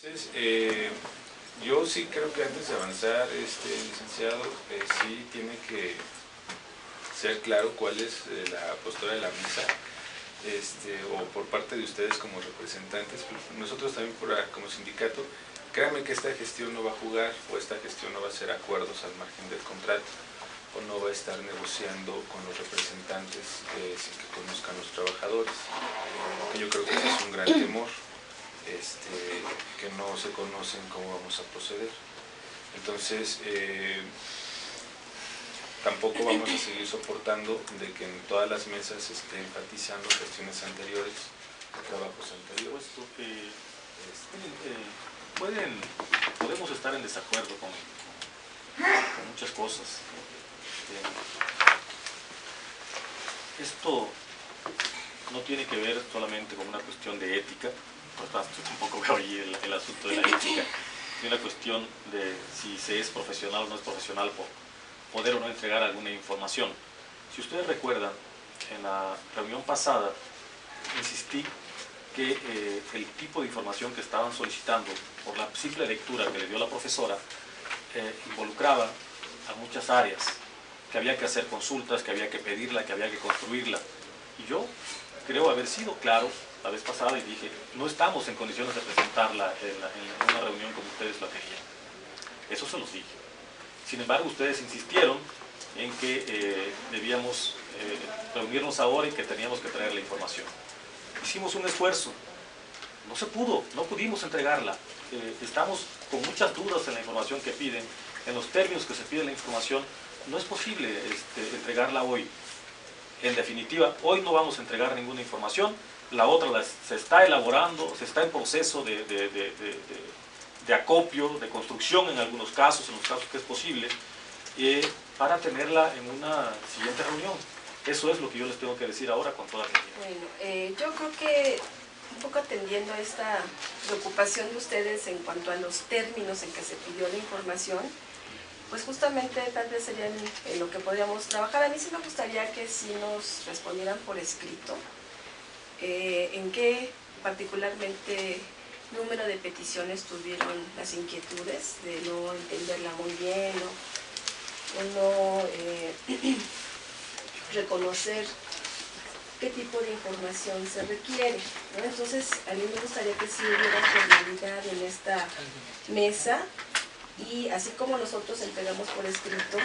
Entonces, yo sí creo que antes de avanzar, licenciado, sí tiene que ser claro cuál es la postura de la mesa, o por parte de ustedes como representantes. Nosotros también como sindicato, créanme que esta gestión no va a jugar, o esta gestión no va a hacer acuerdos al margen del contrato, o no va a estar negociando con los representantes sin que conozcan los trabajadores. Yo creo que ese es un gran temor, que no se conocen cómo vamos a proceder. Entonces, tampoco vamos a seguir soportando de que en todas las mesas se esté enfatizando gestiones anteriores, trabajos anteriores. Puesto que podemos estar en desacuerdo con muchas cosas. Esto no tiene que ver solamente con una cuestión de ética, por tanto tampoco veo ahí el asunto de la ética, sino una cuestión de si se es profesional o no es profesional por poder o no entregar alguna información. Si ustedes recuerdan, en la reunión pasada insistí que el tipo de información que estaban solicitando, por la simple lectura que le dio la profesora, involucraba a muchas áreas, que había que hacer consultas, que había que pedirla, que había que construirla. Y yo creo haber sido claro la vez pasada y dije, no estamos en condiciones de presentarla en una reunión como ustedes la querían. Eso se los dije. Sin embargo, ustedes insistieron en que debíamos reunirnos ahora y que teníamos que traer la información. Hicimos un esfuerzo, no se pudo, no pudimos entregarla. Estamos con muchas dudas en la información que piden, en los términos que se pide la información. No es posible entregarla hoy. En definitiva, hoy no vamos a entregar ninguna información. La otra se está elaborando, se está en proceso de acopio, de construcción en algunos casos, en los casos que es posible, para tenerla en una siguiente reunión. Eso es lo que yo les tengo que decir ahora con toda claridad. Bueno, yo creo que un poco atendiendo a esta preocupación de ustedes en cuanto a los términos en que se pidió la información, pues justamente tal vez sería en lo que podríamos trabajar. A mí sí me gustaría que sí nos respondieran por escrito en qué particularmente número de peticiones tuvieron las inquietudes de no entenderla muy bien o no reconocer qué tipo de información se requiere, ¿no? Entonces, a mí me gustaría que sí hubiera formalidad en esta mesa y así como nosotros entregamos por escrito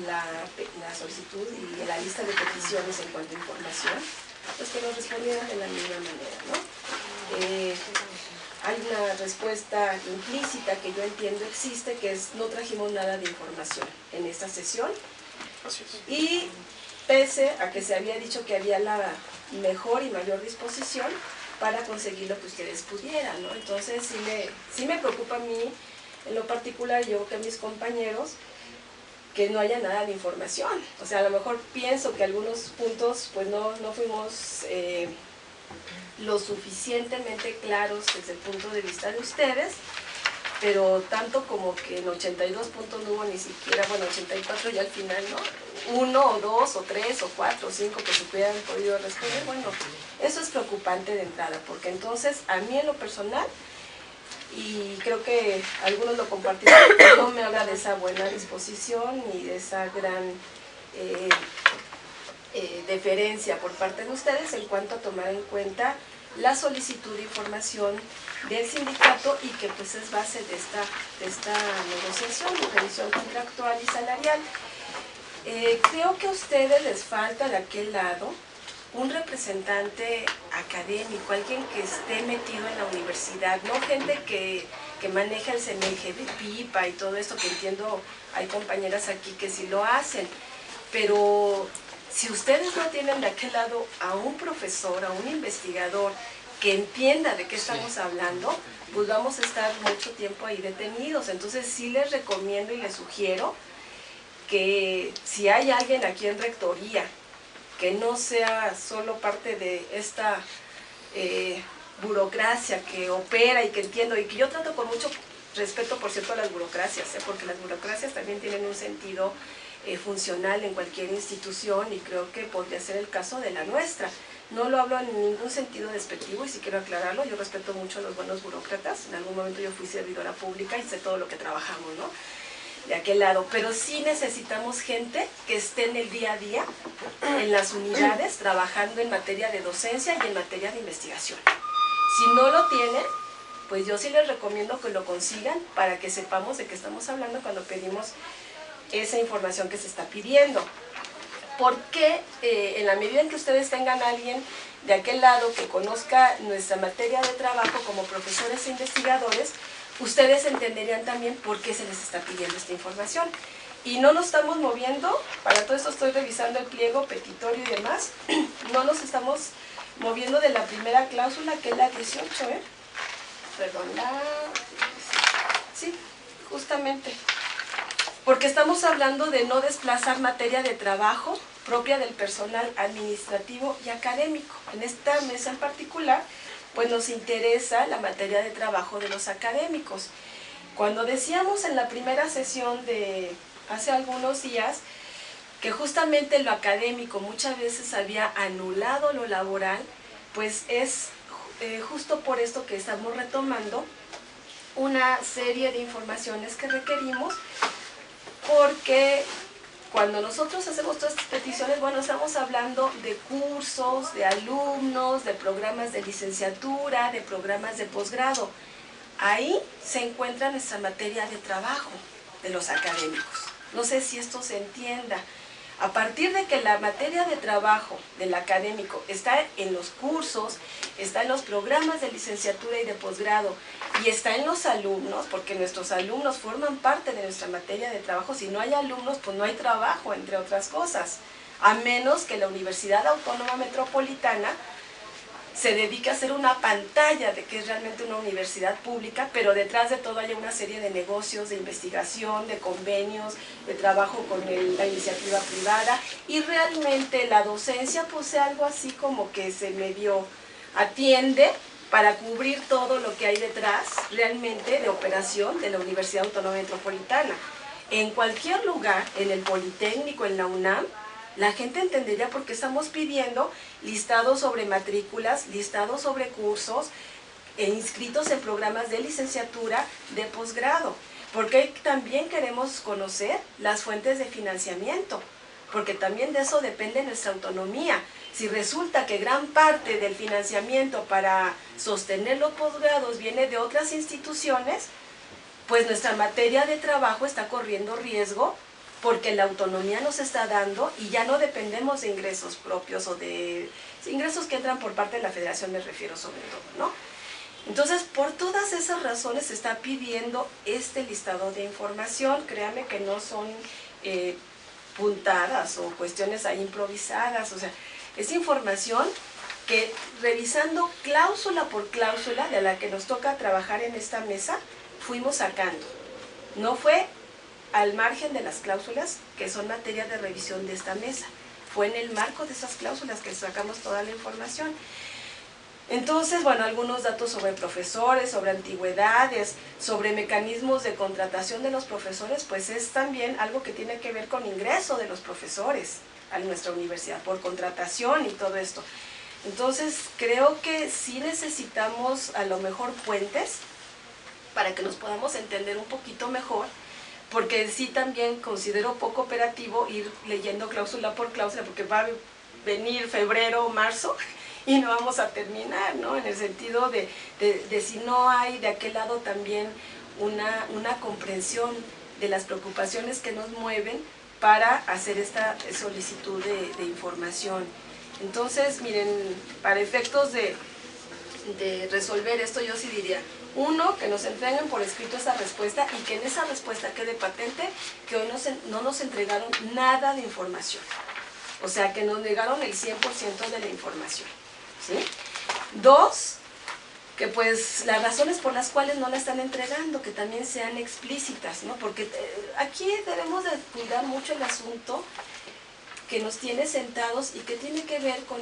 la solicitud y la lista de peticiones en cuanto a información, pues que nos respondieran de la misma manera, ¿no? Hay una respuesta implícita que yo entiendo existe, que es no trajimos nada de información en esta sesión. Así es. Y pese a que se había dicho que había la mejor y mayor disposición para conseguir lo que ustedes pudieran, ¿no? Entonces sí me preocupa a mí, en lo particular, yo que a mis compañeros, que no haya nada de información. O sea, a lo mejor pienso que algunos puntos pues no fuimos lo suficientemente claros desde el punto de vista de ustedes, pero tanto como que en 82 puntos no hubo ni siquiera, bueno, 84 ya al final, ¿no? 1 o 2 o 3 o 4 o 5 que se hubieran podido responder. Bueno, eso es preocupante de entrada, porque entonces a mí en lo personal, y creo que algunos lo compartieron, no me habla de esa buena disposición ni de esa gran deferencia por parte de ustedes en cuanto a tomar en cuenta la solicitud de información del sindicato y que pues es base de esta negociación de revisión contractual y salarial. Creo que a ustedes les falta de aquel lado un representante académico, alguien que esté metido en la universidad, no gente que maneja el CMG de pipa y todo esto, que entiendo hay compañeras aquí que sí lo hacen, pero si ustedes no tienen de aquel lado a un profesor, a un investigador que entienda de qué estamos hablando, pues vamos a estar mucho tiempo ahí detenidos. Entonces sí les recomiendo y les sugiero que si hay alguien aquí en Rectoría que no sea solo parte de esta burocracia que opera y que entiendo, y que yo trato con mucho respeto, por cierto, a las burocracias, porque las burocracias también tienen un sentido funcional en cualquier institución y creo que podría ser el caso de la nuestra. No lo hablo en ningún sentido despectivo y sí quiero aclararlo, yo respeto mucho a los buenos burócratas, en algún momento yo fui servidora pública y sé todo lo que trabajamos, ¿no? De aquel lado, pero sí necesitamos gente que esté en el día a día, en las unidades, trabajando en materia de docencia y en materia de investigación. Si no lo tienen, pues yo sí les recomiendo que lo consigan para que sepamos de qué estamos hablando cuando pedimos esa información que se está pidiendo. Porque en la medida en que ustedes tengan a alguien de aquel lado que conozca nuestra materia de trabajo como profesores e investigadores, ustedes entenderían también por qué se les está pidiendo esta información. Y no nos estamos moviendo, para todo esto estoy revisando el pliego, petitorio y demás, no nos estamos moviendo de la primera cláusula, que es la 18, Perdón, sí, justamente. Porque estamos hablando de no desplazar materia de trabajo propia del personal administrativo y académico. En esta mesa en particular, pues nos interesa la materia de trabajo de los académicos. Cuando decíamos en la primera sesión de hace algunos días que justamente lo académico muchas veces había anulado lo laboral, pues es justo por esto que estamos retomando una serie de informaciones que requerimos, porque cuando nosotros hacemos todas estas peticiones, bueno, estamos hablando de cursos, de alumnos, de programas de licenciatura, de programas de posgrado. Ahí se encuentra nuestra materia de trabajo de los académicos. No sé si esto se entienda. A partir de que la materia de trabajo del académico está en los cursos, está en los programas de licenciatura y de posgrado, y está en los alumnos, porque nuestros alumnos forman parte de nuestra materia de trabajo. Si no hay alumnos, pues no hay trabajo, entre otras cosas, a menos que la Universidad Autónoma Metropolitana se dedique a hacer una pantalla de que es realmente una universidad pública, pero detrás de todo hay una serie de negocios, de investigación, de convenios, de trabajo con la iniciativa privada, y realmente la docencia posee algo así como que se medio atiende para cubrir todo lo que hay detrás realmente de operación de la Universidad Autónoma Metropolitana. En cualquier lugar, en el Politécnico, en la UNAM, la gente entendería por qué estamos pidiendo listados sobre matrículas, listados sobre cursos e inscritos en programas de licenciatura, de posgrado. Porque también queremos conocer las fuentes de financiamiento, porque también de eso depende nuestra autonomía. Si resulta que gran parte del financiamiento para sostener los posgrados viene de otras instituciones, pues nuestra materia de trabajo está corriendo riesgo, porque la autonomía nos está dando y ya no dependemos de ingresos propios o de ingresos que entran por parte de la Federación, me refiero sobre todo, ¿no? Entonces, por todas esas razones se está pidiendo este listado de información. Créanme que no son puntadas o cuestiones ahí improvisadas, o sea, es información que revisando cláusula por cláusula de la que nos toca trabajar en esta mesa, fuimos sacando. No fue al margen de las cláusulas que son materia de revisión de esta mesa. Fue en el marco de esas cláusulas que sacamos toda la información. Entonces, bueno, algunos datos sobre profesores, sobre antigüedades, sobre mecanismos de contratación de los profesores, pues es también algo que tiene que ver con ingreso de los profesores a nuestra universidad, por contratación y todo esto. Entonces, creo que sí necesitamos a lo mejor puentes para que nos podamos entender un poquito mejor, porque sí también considero poco operativo ir leyendo cláusula por cláusula, porque va a venir febrero o marzo y no vamos a terminar, ¿no? En el sentido de si no hay de aquel lado también una comprensión de las preocupaciones que nos mueven para hacer esta solicitud de información. Entonces, miren, para efectos de resolver esto, yo sí diría: uno, que nos entreguen por escrito esa respuesta y que en esa respuesta quede patente que hoy no nos entregaron nada de información. O sea, que nos negaron el 100% de la información, ¿sí? Dos, que pues las razones por las cuales no la están entregando, que también sean explícitas, ¿no? Porque aquí debemos de cuidar mucho el asunto que nos tiene sentados y que tiene que ver con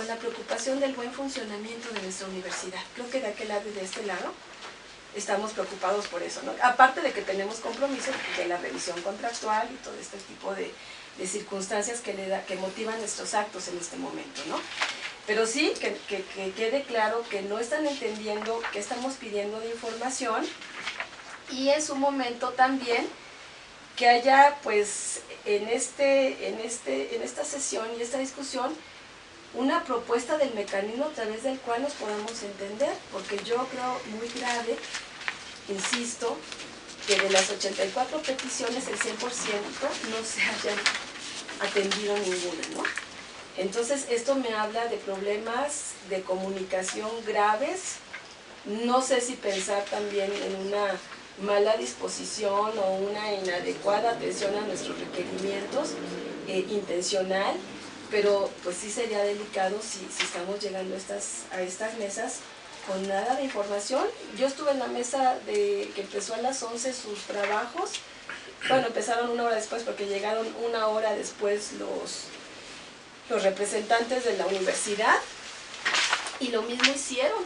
la preocupación del buen funcionamiento de nuestra universidad. Creo que de aquel lado y de este lado estamos preocupados por eso, ¿no? Aparte de que tenemos compromisos de la revisión contractual y todo este tipo de de circunstancias que motivan nuestros actos en este momento, ¿no? Pero sí que quede claro que no están entendiendo qué estamos pidiendo de información, y en su momento también que haya pues en esta sesión y esta discusión una propuesta del mecanismo a través del cual nos podamos entender, porque yo creo muy grave, insisto, que de las 84 peticiones el 100% no se hayan atendido ninguna, ¿no? Entonces esto me habla de problemas de comunicación graves. No sé si pensar también en una mala disposición o una inadecuada atención a nuestros requerimientos intencional, pero pues sí sería delicado si estamos llegando a estas mesas con nada de información. Yo estuve en la mesa que empezó a las 11 sus trabajos. Bueno, empezaron una hora después porque llegaron una hora después los representantes de la universidad, y lo mismo hicieron.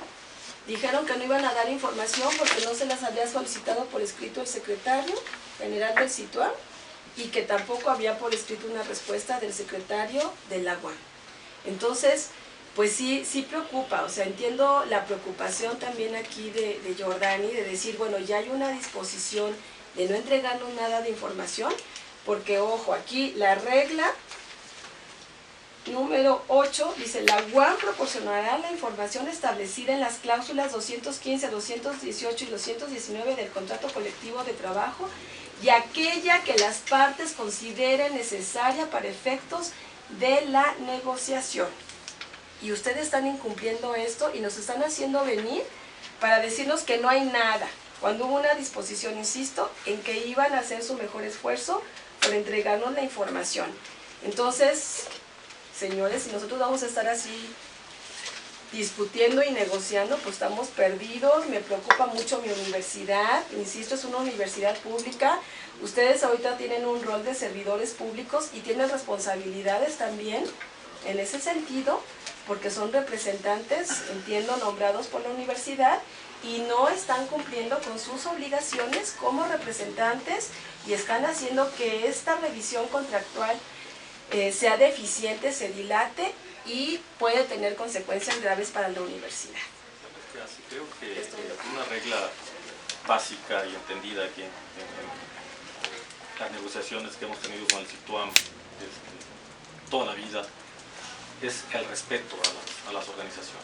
Dijeron que no iban a dar información porque no se las había solicitado por escrito el secretario general del CITUAM, y que tampoco había por escrito una respuesta del secretario de la UAM. Entonces, pues sí preocupa, o sea, entiendo la preocupación también aquí de Jordani, de decir, bueno, ya hay una disposición de no entregarnos nada de información, porque, ojo, aquí la regla número 8 dice: la UAM proporcionará la información establecida en las cláusulas 215, 218 y 219 del contrato colectivo de trabajo, y aquella que las partes consideren necesaria para efectos de la negociación. Y ustedes están incumpliendo esto y nos están haciendo venir para decirnos que no hay nada, cuando hubo una disposición, insisto, en que iban a hacer su mejor esfuerzo por entregarnos la información. Entonces, señores, si nosotros vamos a estar así discutiendo y negociando, pues estamos perdidos. Me preocupa mucho mi universidad, insisto, es una universidad pública. Ustedes ahorita tienen un rol de servidores públicos y tienen responsabilidades también en ese sentido, porque son representantes, entiendo, nombrados por la universidad, y no están cumpliendo con sus obligaciones como representantes, y están haciendo que esta revisión contractual sea deficiente, se dilate y puede tener consecuencias graves para la universidad. Creo que una regla básica y entendida aquí en las negociaciones que hemos tenido con el CITUAM toda la vida es el respeto a las organizaciones.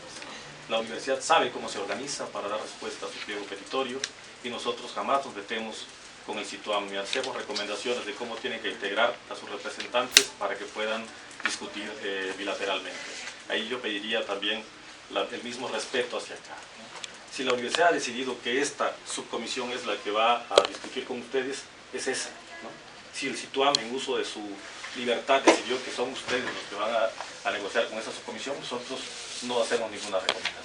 La universidad sabe cómo se organiza para dar respuesta a su pliego petitorio, y nosotros jamás nos metemos con el CITUAM ni hacemos recomendaciones de cómo tienen que integrar a sus representantes para que puedan discutir bilateralmente. Ahí yo pediría también el mismo respeto hacia acá, ¿no? Si la universidad ha decidido que esta subcomisión es la que va a discutir con ustedes, es esa, ¿no? Si el CITUAM, en uso de su libertad, decidió que son ustedes los que van a negociar con esa subcomisión, nosotros no hacemos ninguna recomendación.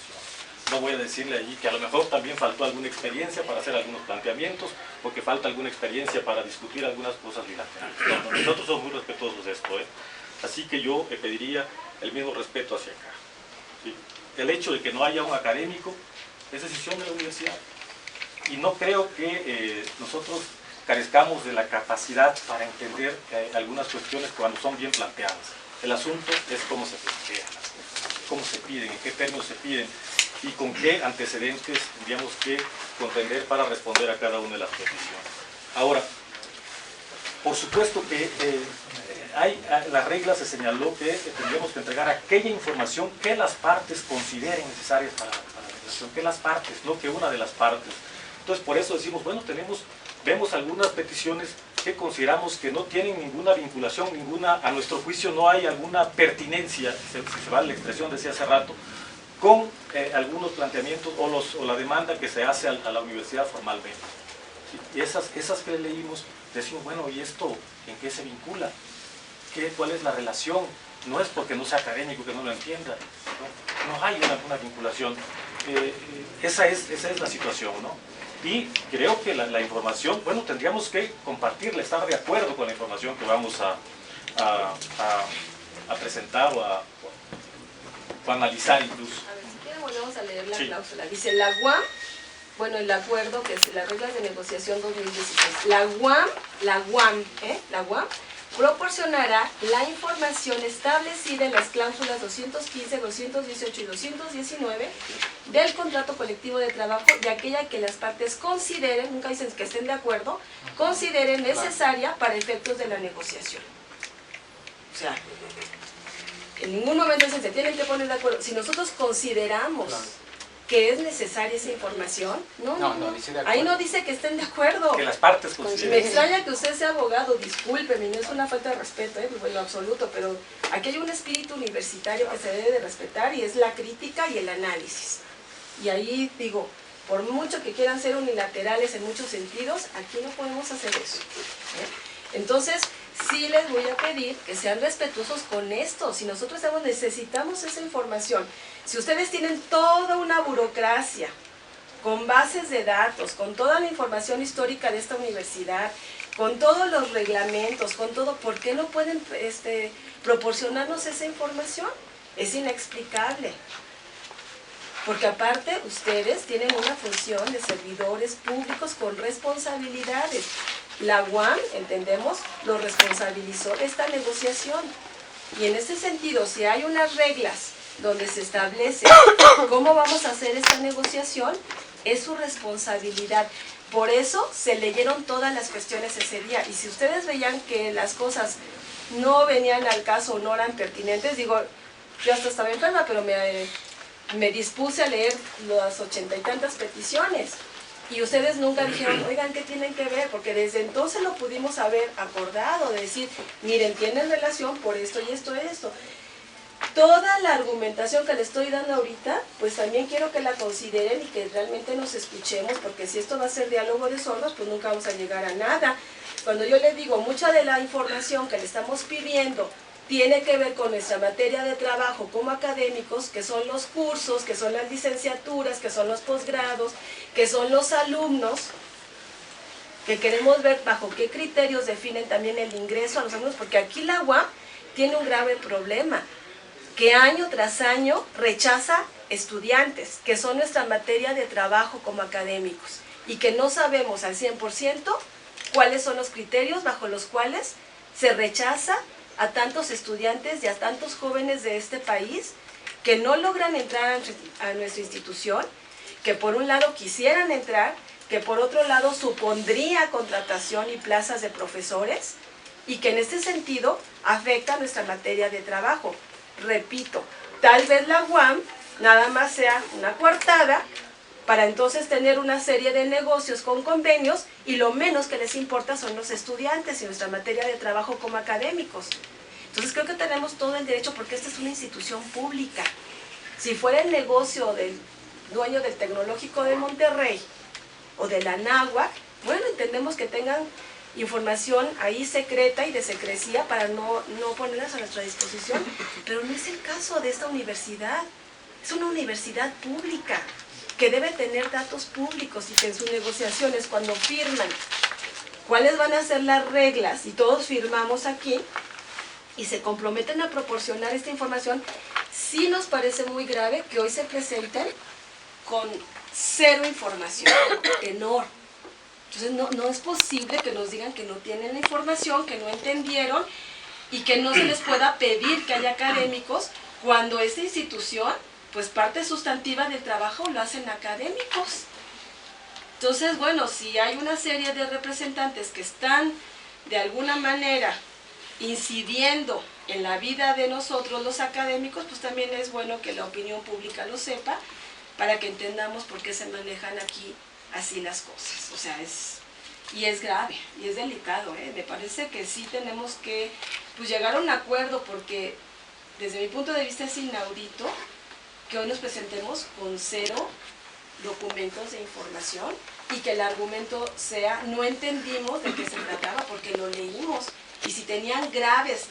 No voy a decirle allí que a lo mejor también faltó alguna experiencia para hacer algunos planteamientos, o que falta alguna experiencia para discutir algunas cosas bilaterales. No, nosotros somos muy respetuosos de esto, ¿eh? Así que yo pediría el mismo respeto hacia acá, ¿sí? El hecho de que no haya un académico es decisión de la universidad, y no creo que nosotros carezcamos de la capacidad para entender algunas cuestiones cuando son bien planteadas. El asunto es cómo se plantean las cosas, cómo se piden, en qué términos se piden y con qué antecedentes tendríamos que contender para responder a cada una de las peticiones. Ahora, por supuesto que las reglas se señaló que tendríamos que entregar aquella información que las partes consideren necesarias para la negociación, que las partes, no que una de las partes. Entonces, por eso decimos, bueno, vemos algunas peticiones que consideramos que no tienen ninguna vinculación, a nuestro juicio no hay alguna pertinencia, si se vale la expresión, decía hace rato, con algunos planteamientos o la demanda que se hace a la universidad formalmente. ¿Sí? Y esas que leímos, decimos, bueno, ¿y esto en qué se vincula? ¿Cuál es la relación? No es porque no sea académico que no lo entienda, no hay una vinculación. Esa es la situación, ¿no? Y creo que la información, bueno, tendríamos que compartirla, estar de acuerdo con la información que vamos a presentar o a analizar incluso. A ver, si quieren volvemos a leer la cláusula. Dice: la UAM, bueno, el acuerdo que es las reglas de negociación 2016, la UAM proporcionará la información establecida en las cláusulas 215, 218 y 219 del contrato colectivo de trabajo y aquella que las partes consideren, nunca dicen que estén de acuerdo, consideren necesaria para efectos de la negociación. O sea, en ningún momento se tienen que poner de acuerdo. Si nosotros consideramos que es necesaria esa información, no, dice de acuerdo. Ahí no dice que estén de acuerdo. Que las partes Me consideren. extraña que usted sea abogado, discúlpeme, no es una falta de respeto, en lo absoluto, pero aquí hay un espíritu universitario que se debe de respetar y es la crítica y el análisis. Y ahí digo, por mucho que quieran ser unilaterales en muchos sentidos, aquí no podemos hacer eso. Entonces, sí les voy a pedir que sean respetuosos con esto. Si nosotros necesitamos esa información, si ustedes tienen toda una burocracia, con bases de datos, con toda la información histórica de esta universidad, con todos los reglamentos, con todo, ¿por qué no pueden proporcionarnos esa información? Es inexplicable. Porque aparte ustedes tienen una función de servidores públicos con responsabilidades. La UAM, entendemos, lo responsabilizó de esta negociación. Y en ese sentido, si hay unas reglas donde se establece cómo vamos a hacer esta negociación, es su responsabilidad. Por eso se leyeron todas las cuestiones ese día. Y si ustedes veían que las cosas no venían al caso o no eran pertinentes, digo, yo hasta estaba enferma, pero me dispuse a leer las 80 y tantas peticiones. Y ustedes nunca dijeron, oigan, ¿qué tienen que ver? Porque desde entonces lo pudimos haber acordado, de decir, miren, tienen relación por esto y esto y esto. Toda la argumentación que le estoy dando ahorita, pues también quiero que la consideren y que realmente nos escuchemos, porque si esto va a ser diálogo de sordos, pues nunca vamos a llegar a nada. Cuando yo les digo, mucha de la información que le estamos pidiendo tiene que ver con nuestra materia de trabajo como académicos, que son los cursos, que son las licenciaturas, que son los posgrados, que son los alumnos, que queremos ver bajo qué criterios definen también el ingreso a los alumnos, porque aquí la UAM tiene un grave problema, que año tras año rechaza estudiantes, que son nuestra materia de trabajo como académicos, y que no sabemos al 100% cuáles son los criterios bajo los cuales se rechaza a tantos estudiantes y a tantos jóvenes de este país que no logran entrar a nuestra institución, que por un lado quisieran entrar, que por otro lado supondría contratación y plazas de profesores, y que en este sentido afecta nuestra materia de trabajo. Repito, tal vez la UAM nada más sea una coartada para entonces tener una serie de negocios con convenios y lo menos que les importa son los estudiantes y nuestra materia de trabajo como académicos. Entonces creo que tenemos todo el derecho porque esta es una institución pública. Si fuera el negocio del dueño del Tecnológico de Monterrey o de la Anáhuac, bueno, entendemos que tengan información ahí secreta y de secrecía para no ponerlas a nuestra disposición, pero no es el caso de esta universidad. Es una universidad pública que debe tener datos públicos y que en sus negociaciones, cuando firman cuáles van a ser las reglas, y todos firmamos aquí, y se comprometen a proporcionar esta información, sí nos parece muy grave que hoy se presenten con cero información, tenor. Entonces no es posible que nos digan que no tienen la información, que no entendieron y que no se les pueda pedir que haya académicos cuando esta institución, pues parte sustantiva del trabajo lo hacen académicos. Entonces, bueno, si hay una serie de representantes que están de alguna manera incidiendo en la vida de nosotros los académicos, pues también es bueno que la opinión pública lo sepa para que entendamos por qué se manejan aquí así las cosas. O sea, es grave y es delicado, Me parece que sí tenemos que pues, llegar a un acuerdo porque desde mi punto de vista es inaudito que hoy nos presentemos con cero documentos de información y que el argumento sea no entendimos de qué se trataba porque lo leímos. Y si tenían graves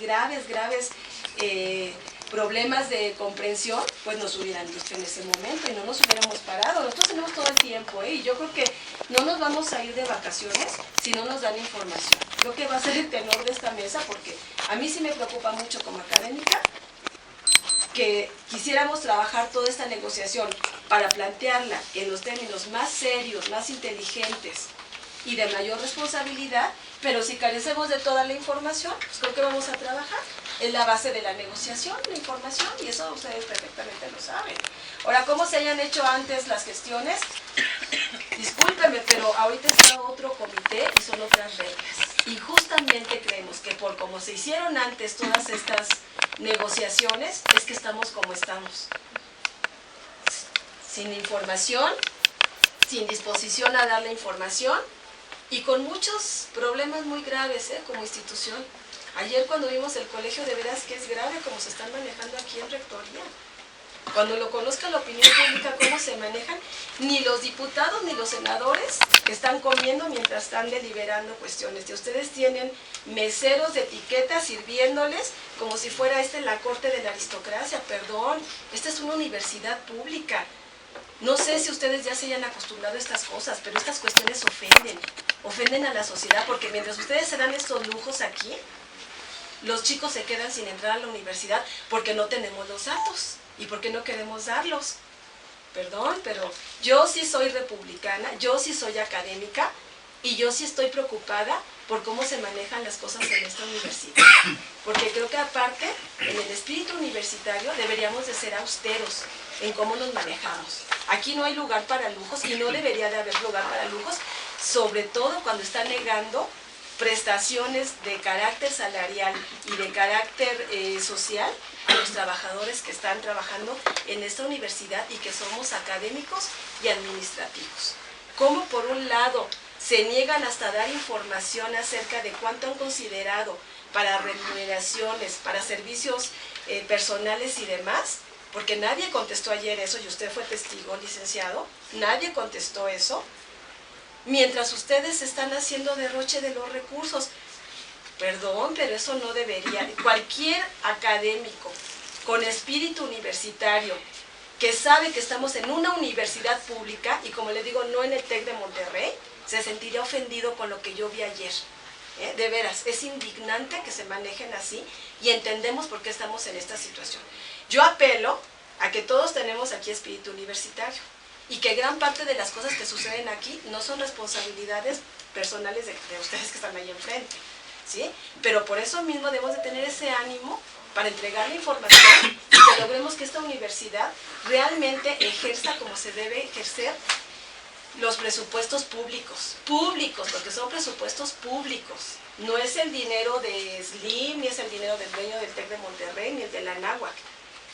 problemas de comprensión, pues nos hubieran dicho en ese momento y no nos hubiéramos parado. Nosotros tenemos todo el tiempo, y yo creo que no nos vamos a ir de vacaciones si no nos dan información. Creo que va a ser el tenor de esta mesa porque a mí sí me preocupa mucho como académica que quisiéramos trabajar toda esta negociación para plantearla en los términos más serios, más inteligentes y de mayor responsabilidad, pero si carecemos de toda la información, pues creo que vamos a trabajar. Es la base de la negociación, la información, y eso ustedes perfectamente lo saben. Ahora, ¿cómo se hayan hecho antes las gestiones? Discúlpenme, pero ahorita está otro comité y son otras reglas. Y justamente creemos que por como se hicieron antes todas estas negociaciones, es que estamos como estamos. Sin información, sin disposición a dar la información y con muchos problemas muy graves como institución. Ayer cuando vimos el colegio, de veras que es grave como se están manejando aquí en Rectoría. Cuando lo conozca la opinión pública, cómo se manejan, ni los diputados ni los senadores están comiendo mientras están deliberando cuestiones. Y ustedes tienen meseros de etiqueta sirviéndoles como si fuera la corte de la aristocracia. Perdón, esta es una universidad pública. No sé si ustedes ya se hayan acostumbrado a estas cosas, pero estas cuestiones ofenden a la sociedad, porque mientras ustedes se dan estos lujos aquí, los chicos se quedan sin entrar a la universidad porque no tenemos los datos y porque no queremos darlos. Perdón, pero yo sí soy republicana, yo sí soy académica y yo sí estoy preocupada por cómo se manejan las cosas en esta universidad. Porque creo que aparte, en el espíritu universitario, deberíamos de ser austeros en cómo nos manejamos. Aquí no hay lugar para lujos y no debería de haber lugar para lujos, sobre todo cuando está negando prestaciones de carácter salarial y de carácter social a los trabajadores que están trabajando en esta universidad y que somos académicos y administrativos. Cómo por un lado se niegan hasta dar información acerca de cuánto han considerado para remuneraciones, para servicios personales y demás, porque nadie contestó ayer eso, y usted fue testigo, licenciado, nadie contestó eso, mientras ustedes están haciendo derroche de los recursos. Perdón, pero eso no debería. Cualquier académico con espíritu universitario que sabe que estamos en una universidad pública, y como le digo, no en el TEC de Monterrey, se sentiría ofendido con lo que yo vi ayer. De veras, es indignante que se manejen así y entendemos por qué estamos en esta situación. Yo apelo a que todos tenemos aquí espíritu universitario y que gran parte de las cosas que suceden aquí no son responsabilidades personales de ustedes que están ahí enfrente, ¿sí? Pero por eso mismo debemos de tener ese ánimo para entregar la información y que logremos que esta universidad realmente ejerza como se debe ejercer los presupuestos públicos, porque son presupuestos públicos. No es el dinero de Slim, ni es el dinero del dueño del TEC de Monterrey, ni el de la Anáhuac.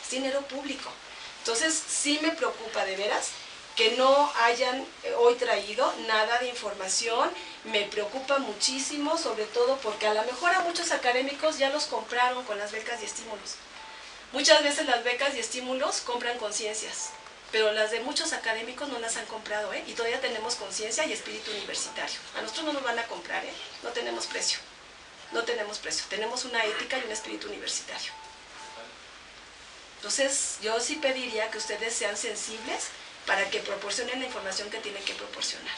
Es dinero público. Entonces, sí me preocupa de veras que no hayan hoy traído nada de información. Me preocupa muchísimo, sobre todo porque a lo mejor a muchos académicos ya los compraron con las becas y estímulos. Muchas veces las becas y estímulos compran conciencias, pero las de muchos académicos no las han comprado, y todavía tenemos conciencia y espíritu universitario. A nosotros no nos van a comprar, no tenemos precio, tenemos una ética y un espíritu universitario. Entonces, yo sí pediría que ustedes sean sensibles para que proporcionen la información que tienen que proporcionar.